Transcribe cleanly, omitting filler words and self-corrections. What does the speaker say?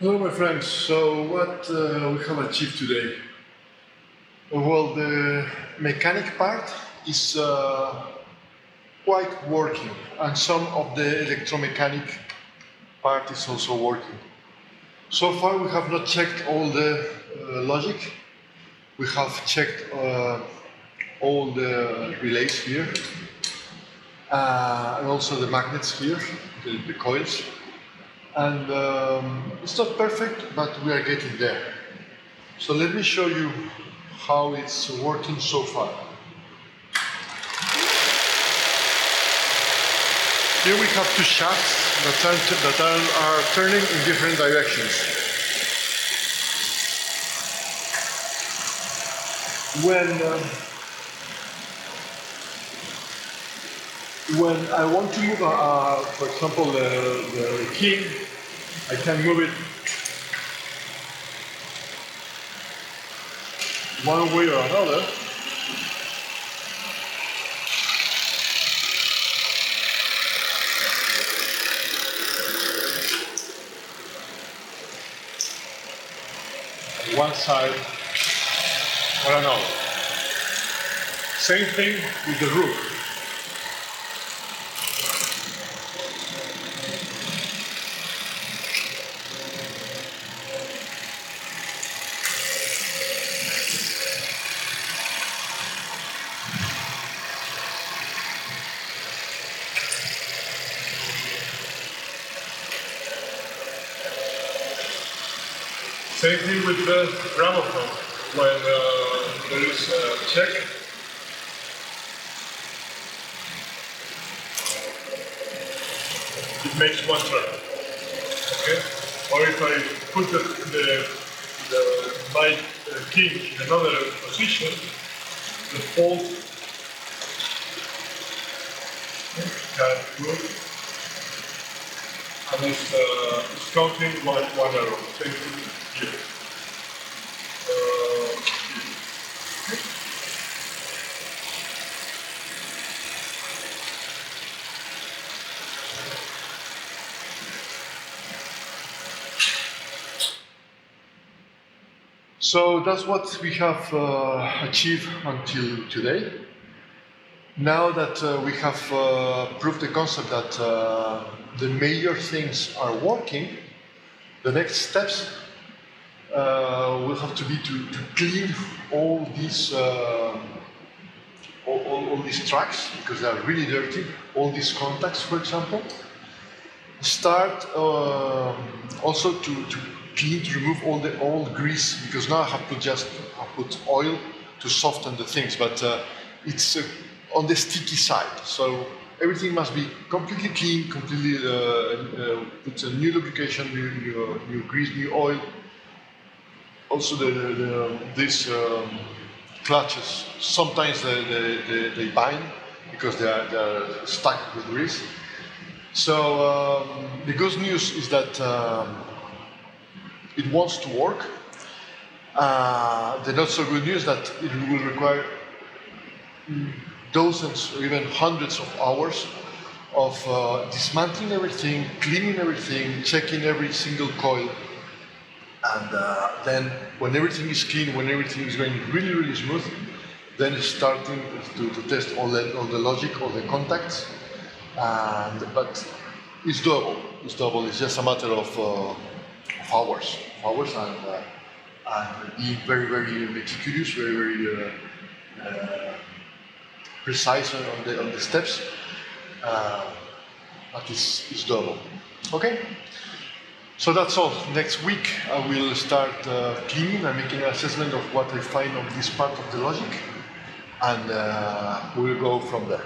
Hello my friends, so what we have achieved today? Well, the mechanic part is quite working, and some of the electromechanic part is also working. So far we have not checked all the logic. We have checked all the relays here, and also the magnets here, the coils. And it's not perfect, but we are getting there. So let me show you how it's working so far. Here we have two shafts that are turning in different directions. When I want to move, for example, the key, I can move it one way or another. One side or another. Same thing with the roof. Same thing with the gramophone. When there is a check, it makes one turn. Okay? Or if I put my key in another position, the bolt can move, and it's counting one arrow. Same thing here. So that's what we have achieved until today. Now that we have proved the concept that the major things are working, the next steps will have to be to clean all these tracks, because they are really dirty, all these contacts, for example. Start also to clean, to remove all the old grease, because now I have to put oil to soften the things, but it's on the sticky side. So everything must be completely clean, completely put a new lubrication, new grease, new oil. Also these clutches, sometimes they bind because they are stuck with grease. So the good news is that it wants to work. The not so good news is that it will require dozens or even hundreds of hours of dismantling everything, cleaning everything, checking every single coil. And then when everything is clean, when everything is going really, really smooth, then it's starting to test all the logic, all the contacts. But it's doable. It's doable. It's just a matter of hours, and being very, very meticulous, very, very precise on the steps. But it's doable. Okay. So that's all. Next week I will start cleaning and making an assessment of what I find on this part of the logic, and we'll go from there.